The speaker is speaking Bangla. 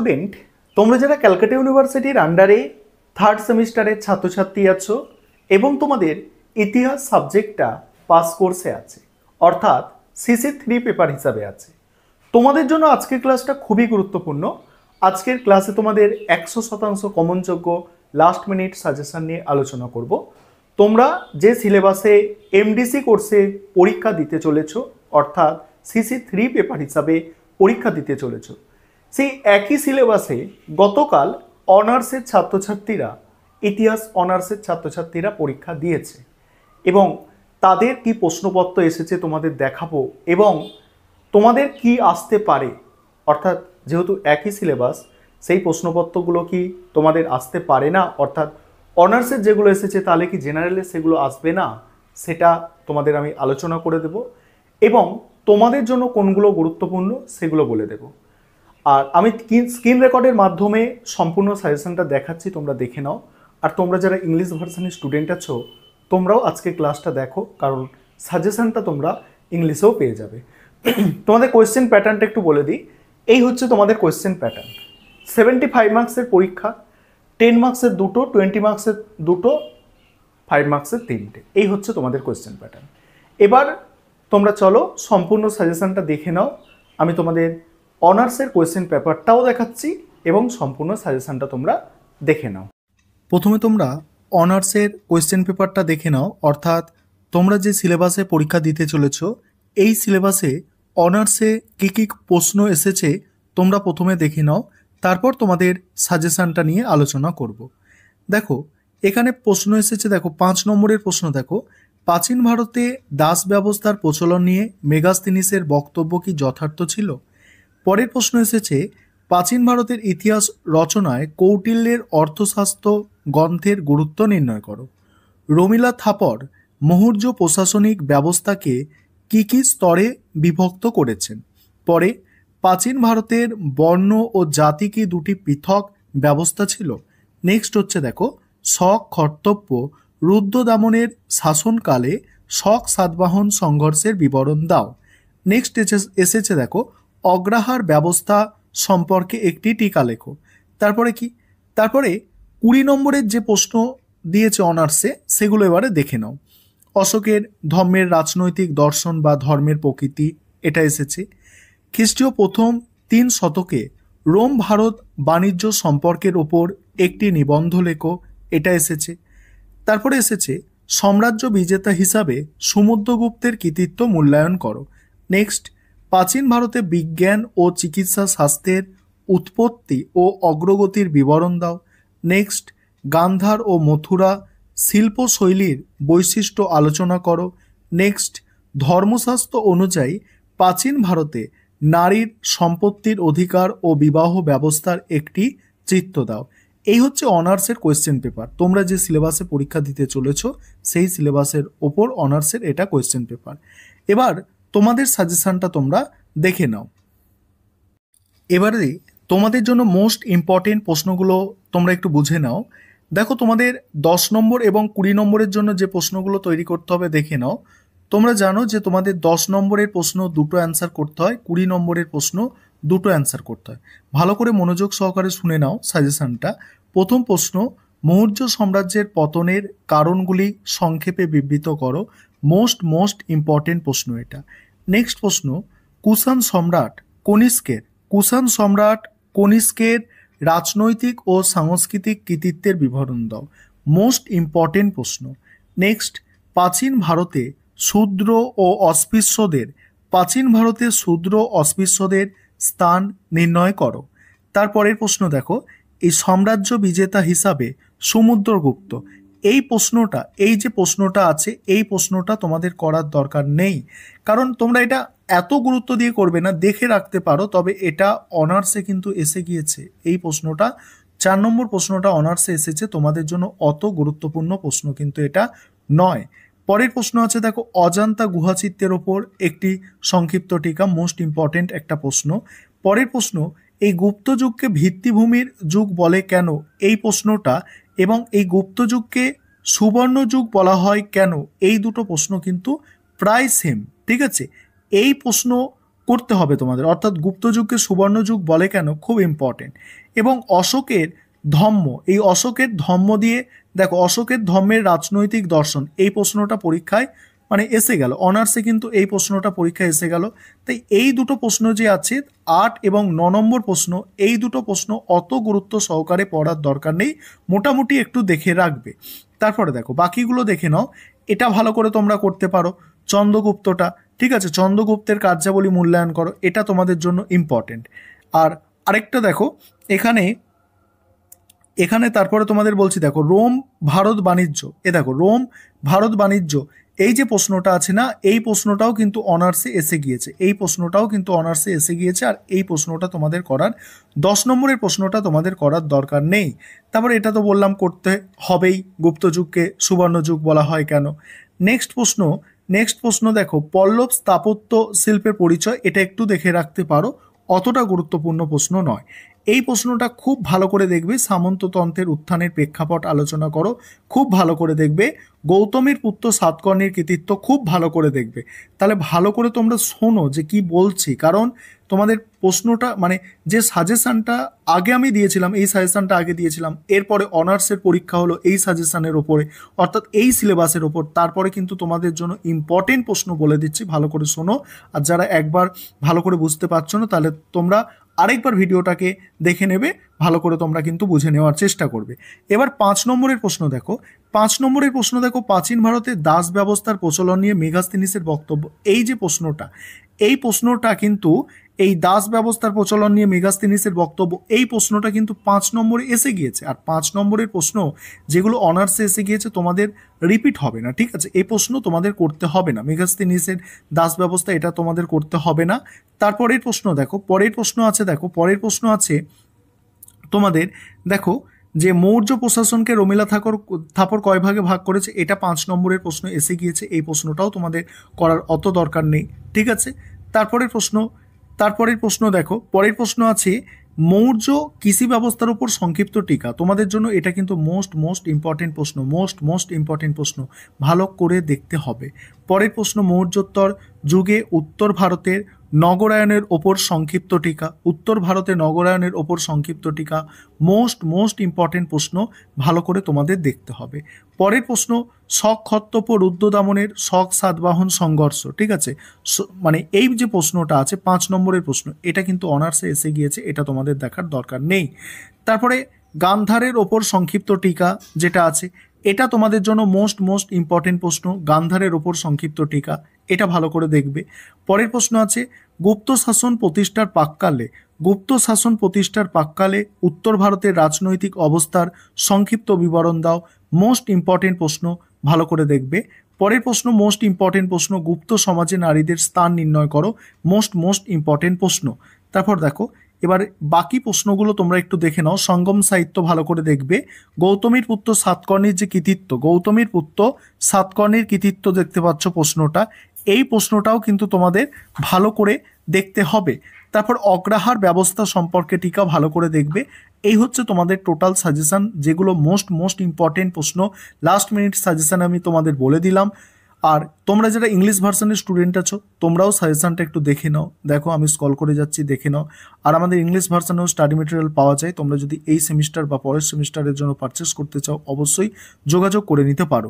স্টুডেন্ট, তোমরা যারা ক্যালকাটা ইউনিভার্সিটির আন্ডারে থার্ড সেমিস্টারের ছাত্রছাত্রী আছো এবং তোমাদের ইতিহাস সাবজেক্টটা পাস কোর্সে আছে, অর্থাৎ CC3 পেপার হিসাবে আছে, তোমাদের জন্য আজকের ক্লাসটা খুবই গুরুত্বপূর্ণ। আজকের ক্লাসে তোমাদের 100% কমনযোগ্য লাস্ট মিনিট সাজেশন নিয়ে আলোচনা করব। তোমরা যে সিলেবাসে MDC কোর্সে পরীক্ষা দিতে চলেছো, অর্থাৎ CC3 পেপার হিসাবে পরীক্ষা দিতে চলেছো, সেই একই সিলেবাসে গতকাল অনার্সের ছাত্রছাত্রীরা, ইতিহাস অনার্সের ছাত্রছাত্রীরা পরীক্ষা দিয়েছে এবং তাদের কি প্রশ্নপত্র এসেছে তোমাদের দেখাবো এবং তোমাদের কি আসতে পারে, অর্থাৎ যেহেতু একই সিলেবাস সেই প্রশ্নপত্রগুলো কি তোমাদের আসতে পারে না, অর্থাৎ অনার্সের যেগুলো এসেছে তাহলে কি জেনারেলে সেগুলো আসবে না, সেটা তোমাদের আমি আলোচনা করে দেব এবং তোমাদের জন্য কোনগুলো গুরুত্বপূর্ণ সেগুলো বলে দেব। আর আমি স্ক্রিন রেকর্ডের মাধ্যমে সম্পূর্ণ সাজেশনটা দেখাচ্ছি, তোমরা দেখে নাও। আর তোমরা যারা ইংলিশ ভার্সনের স্টুডেন্ট আছো তোমরাও আজকে ক্লাসটা দেখো, কারণ সাজেশনটা তোমরা ইংলিশেও পেয়ে যাবে। তোমাদের কোয়েশ্চেন প্যাটার্নটা একটু বলে দিই। এই হচ্ছে তোমাদের কোয়েশ্চেন প্যাটার্ন। 75 মার্কসের পরীক্ষা, 10 মার্কসের দুটো, 20 মার্কসের দুটো, 5 মার্কসের তিনটে। এই হচ্ছে তোমাদের কোয়েশ্চেন প্যাটার্ন। এবার তোমরা চলো সম্পূর্ণ সাজেশনটা দেখে নাও। আমি তোমাদের অনার্সের কোয়েশ্চেন পেপারটাও দেখাচ্ছি এবং সম্পূর্ণ সাজেশনটা তোমরা দেখে নাও। প্রথমে তোমরা অনার্সের কোয়েশ্চেন পেপারটা দেখে নাও, অর্থাৎ তোমরা যে সিলেবাসে পরীক্ষা দিতে চলেছো এই সিলেবাসে অনার্সে কী কী প্রশ্ন এসেছে তোমরা প্রথমে দেখে নাও, তারপর তোমাদের সাজেশনটা নিয়ে আলোচনা করব। দেখো এখানে প্রশ্ন এসেছে, দেখো 5 নম্বরের প্রশ্ন। দেখো, প্রাচীন ভারতে দাস ব্যবস্থার প্রচলন নিয়ে মেগাস্তিনিসের বক্তব্য কি যথার্থ ছিল? পরের প্রশ্ন এসেছে, প্রাচীন ভারতের ইতিহাস রচনায় কৌটিল্যের অর্থশাস্ত্র গ্রন্থের গুরুত্ব নির্ণয় করো। রমিলা থাপর মৌর্য প্রশাসনিক ব্যবস্থাকে কি কি স্তরে বিভক্ত করেছেন? পরে, প্রাচীন ভারতের বর্ণ ও জাতি কি দুটি পৃথক ব্যবস্থা ছিল? নেক্সট হচ্ছে দেখো, শক কর্তব্য রুদ্রদামনের শাসনকালে শক সাতবাহন সংঘর্ষের বিবরণ দাও। নেক্সট এসেছে দেখো, অগ্রহার ব্যবস্থা সম্পর্কে একটি টিকা লেখো। তারপরে কি, তারপরে 20 নম্বরের যে প্রশ্ন দিয়েছে অনার্সে সেগুলো এবারে দেখে নাও। অশোকের ধর্মের রাজনৈতিক দর্শন বা ধর্মের প্রকৃতি, এটা এসেছে। খ্রিস্টীয় প্রথম 3 শতকে রোম ভারত বাণিজ্য সম্পর্কের ওপর একটি নিবন্ধ লেখো, এটা এসেছে। তারপরে এসেছে, সাম্রাজ্য বিজেতা হিসাবে সমুদ্রগুপ্তের কৃতিত্ব মূল্যায়ন করো। নেক্সট, প্রাচীন ভারতে বিজ্ঞান ও চিকিৎসা শাস্ত্রের উৎপত্তি ও অগ্রগতির বিবরণ দাও। নেক্সট, গান্ধার ও মথুরা শিল্পশৈলীর বৈশিষ্ট্য আলোচনা করো। নেক্সট, ধর্মশাস্ত্র অনুযায়ী প্রাচীন ভারতে নারীর সম্পত্তির অধিকার ও বিবাহ ব্যবস্থার একটি চিত্র দাও। এই হচ্ছে অনার্সের কোয়েশ্চেন পেপার। তোমরা যে সিলেবাসে পরীক্ষা দিতে চলেছো সেই সিলেবাসের ওপর অনার্সের এটা কোয়েশ্চেন পেপার। এবার তোমাদের সাজেশনটা তোমরা দেখে নাও। এবারে তোমাদের জন্য মোস্ট ইম্পর্টেন্ট প্রশ্নগুলো তোমরা একটু বুঝে নাও। দেখো, তোমাদের 10 নম্বর এবং 20 নম্বরের জন্য যে প্রশ্নগুলো তৈরি করতে হবে দেখে নাও। তোমরা জানো যে তোমাদের 10 নম্বরের প্রশ্ন দুটো অ্যান্সার করতে হয়, 20 নম্বরের প্রশ্ন দুটো অ্যান্সার করতে হয়। ভালো করে মনোযোগ সহকারে শুনে নাও সাজেশনটা। প্রথম প্রশ্ন, মৌর্য সাম্রাজ্যের পতনের কারণগুলি সংক্ষেপে বিবৃত করো। মোস্ট ইম্পর্টেন্ট প্রশ্ন এটা। নেক্সট প্রশ্ন, কুষাণ সম্রাট কনিষ্কের রাজনৈতিক ও সাংস্কৃতিক কৃতিত্বের বিবরণ দাও। মোস্ট ইম্পর্টেন্ট প্রশ্ন। নেক্সট, প্রাচীন ভারতে শূদ্র ও অস্পৃশ্যদের স্থান নির্ণয় করো। তারপরের প্রশ্ন দেখো, এই সাম্রাজ্য বিজেতা হিসাবে সমুদ্রগুপ্ত, এই যে প্রশ্নটা আছে এই প্রশ্নটা তোমাদের করার দরকার নেই, কারণ তোমরা এটা এত গুরুত্ব দিয়ে করবে না, দেখে রাখতে পারো। তবে এটা অনার্সে কিন্তু এসে গিয়েছে, এই প্রশ্নটা 4 নম্বর প্রশ্নটা অনার্সে এসেছে, তোমাদের জন্য অত গুরুত্বপূর্ণ প্রশ্ন কিন্তু এটা নয়। পরের প্রশ্ন আছে দেখো, অজান্তা গুহাচিত্রের ওপর একটি সংক্ষিপ্ত টিকা। মোস্ট ইম্পর্টেন্ট একটা প্রশ্ন। পরের প্রশ্ন, এই গুপ্ত যুগকে ভিত্তিভূমির যুগ বলে কেন, এই প্রশ্নটা, এবং এই গুপ্ত যুগকে সুবর্ণ যুগ বলা হয় কেন, এই দুটো প্রশ্ন কিন্তু প্রায় সেম। ঠিক আছে, এই প্রশ্ন করতে হবে তোমাদের, অর্থাৎ গুপ্ত যুগকে সুবর্ণ যুগ বলে কেন, খুব ইম্পর্টেন্ট। এবং অশোকের ধম্ম, এই অশোকের ধম্ম দিয়ে দেখো, অশোকের ধম্মের রাজনৈতিক দর্শন, এই প্রশ্নটা পরীক্ষায় মানে এসে গেল, অনার্সে কিন্তু এই প্রশ্নটা পরীক্ষায় এসে গেল। তাই এই দুটো প্রশ্ন যে আছে 8 এবং 9 নম্বর প্রশ্ন, এই দুটো প্রশ্ন অত গুরুত্ব সহকারে পড়ার দরকার নেই, মোটামুটি একটু দেখে রাখবে। তারপরে দেখো বাকিগুলো দেখে নাও, এটা ভালো করে তোমরা করতে পারো, চন্দ্রগুপ্তটা, ঠিক আছে, চন্দ্রগুপ্তের কার্যাবলী মূল্যায়ন করো, এটা তোমাদের জন্য ইম্পর্টেন্ট। আর আরেকটা দেখো এখানে, তারপরে তোমাদের বলছি দেখো, রোম ভারত বাণিজ্য, দেখো রোম ভারত বাণিজ্য, এই যে প্রশ্নটা আছে না, এই প্রশ্নটাও কিন্তু অনার্সে এসে গিয়েছে, এই প্রশ্নটাও কিন্তু অনার্সে এসে গিয়েছে। আর এই প্রশ্নটা তোমাদের করার 10 নম্বরের প্রশ্নটা তোমাদের করার দরকার নেই। তারপরে এটা তো বললাম করতে হবেই, গুপ্ত যুগকে সুবর্ণ যুগ বলা হয় কেন। নেক্সট প্রশ্ন দেখো, পল্লব স্থাপত্য শিল্পের পরিচয়, এটা একটু দেখে রাখতে পারো, অতটা গুরুত্বপূর্ণ প্রশ্ন নয়। এই প্রশ্নটা খুব ভালো করে দেখবে, সামন্ততন্ত্রের উত্থানের প্রেক্ষাপট আলোচনা করো, খুব ভালো করে দেখবে, গৌতমীর পুত্র সাতকর্ণীর কৃতিত্ব খুব ভালো করে দেখবে। তাহলে ভালো করে তোমরা শোনো যে কি বলছি, কারণ তোমাদের প্রশ্নটা মানে যে সাজেশনটা আগে আমি দিয়েছিলাম, এই সাজেশনটা আগে দিয়েছিলাম, এরপরে অনার্সের পরীক্ষা হলো এই সাজেশনের ওপরে, অর্থাৎ এই সিলেবাসের ওপর, তারপরে কিন্তু তোমাদের জন্য ইম্পর্টেন্ট প্রশ্ন বলে দিচ্ছি, ভালো করে শোনো। আর যারা একবার ভালো করে বুঝতে পারছো না, তাহলে তোমরা আরেকবার ভিডিওটাকে দেখে নেবে, ভালো করে তোমরা কিন্তু বুঝে নেওয়ার চেষ্টা করবে। এবার 5 নম্বরের প্রশ্ন দেখো, 5 নম্বরের প্রশ্ন দেখো, প্রাচীন ভারতে দাস ব্যবস্থার প্রচলন নিয়ে মেগাস্তিনিসের বক্তব্য, এই যে প্রশ্নটা, এই প্রশ্নটা কিন্তু এই দাস ব্যবস্থার প্রচলন নিয়ে মেগাস্তিনিসের বক্তব্য, এই প্রশ্নটা কিন্তু 5 নম্বরে এসে গিয়েছে। আর 5 নম্বরের প্রশ্ন যেগুলো অনার্সে এসে গিয়েছে তোমাদের রিপিট হবে না, ঠিক আছে, এই প্রশ্ন তোমাদের করতে হবে না, মেগাস্তিনিসের দাস ব্যবস্থা এটা তোমাদের করতে হবে না। তারপরের প্রশ্ন দেখো, পরের প্রশ্ন আছে দেখো, পরের প্রশ্ন আছে তোমাদের দেখো, যে মৌর্য প্রশাসনকে রমিলা থাপর কয় ভাগে ভাগ করেছে, এটা 5 নম্বরের প্রশ্ন এসে গিয়েছে, এই প্রশ্নটাও তোমাদের করার অত দরকার নেই, ঠিক আছে। তারপরের প্রশ্ন দেখো, পরের প্রশ্ন আছে মৌর্য কৃষি ব্যবস্থার উপর সংক্ষিপ্ত টিকা, তোমাদের জন্য এটা কিন্তু মোস্ট ইম্পর্টেন্ট প্রশ্ন, মোস্ট ইম্পর্টেন্ট প্রশ্ন, ভালো করে দেখতে হবে। পরের প্রশ্ন, মৌর্যোত্তর যুগে উত্তর ভারতের নগরায়নের ওপর সংক্ষিপ্ত টিকা, উত্তর ভারতে নগরায়নের ওপর সংক্ষিপ্ত টিকা, মোস্ট ইম্পর্টেন্ট প্রশ্ন, ভালো করে তোমাদের দেখতে হবে। পরের প্রশ্ন, শক খত্তপ রুদ্র দামনের শক সাতবাহন সংঘর্ষ, ঠিক আছে, মানে এই যে প্রশ্নটা আছে 5 নম্বরের প্রশ্ন, এটা কিন্তু অনার্সে এসে গিয়েছে, এটা তোমাদের দেখার দরকার নেই। তারপরে গান্ধারের ওপর সংক্ষিপ্ত টিকা যেটা আছে, এটা তোমাদের জন্য মোস্ট ইম্পর্টেন্ট প্রশ্ন, গান্ধারের ওপর সংক্ষিপ্ত টিকা, এটা ভালো করে দেখবে। পরের প্রশ্ন আছে গুপ্ত শাসন প্রতিষ্ঠার প্রাক্কালে উত্তর ভারতের রাজনৈতিক অবস্থার সংক্ষিপ্ত বিবরণ দাও, মোস্ট ইম্পর্টেন্ট প্রশ্ন, ভালো করে দেখবে। পরের প্রশ্ন মোস্ট ইম্পর্টেন্ট প্রশ্ন, গুপ্ত সমাজে নারীদের স্থান নির্ণয় করো, মোস্ট ইম্পর্টেন্ট প্রশ্ন। তারপর দেখো এবার বাকি প্রশ্নগুলো তোমরা একটু দেখে নাও, সঙ্গম সাহিত্য ভালো করে দেখবে, গৌতমীর পুত্র সাতকর্ণীর যে কৃতিত্ব, গৌতমীর পুত্র সাতকর্ণীর কৃতিত্ব দেখতে পাচ্ছ প্রশ্নটা, এই প্রশ্নটাও কিন্তু তোমাদের ভালো করে দেখতে হবে। তারপর অগ্রাহার ব্যবস্থা সম্পর্কে টিকা ভালো করে দেখবে। এই হচ্ছে তোমাদের টোটাল সাজেশন, যেগুলো মোস্ট ইম্পর্টেন্ট প্রশ্ন, লাস্ট মিনিট সাজেশন আমি তোমাদের বলে দিলাম। আর তোমরা যারা ইংলিশ ভার্সনের স্টুডেন্ট আছো, তোমরাও সাজেশনটা একটু দেখে নাও, দেখো আমি স্ক্রল করে যাচ্ছি, দেখে নাও। আর আমাদের ইংলিশ ভার্সনেও স্টাডি মেটেরিয়াল পাওয়া যায়, তোমরা যদি এই সেমিস্টার বা পরের সেমিস্টারের জন্য পারচেস করতে চাও, অবশ্যই যোগাযোগ করে নিতে পারো।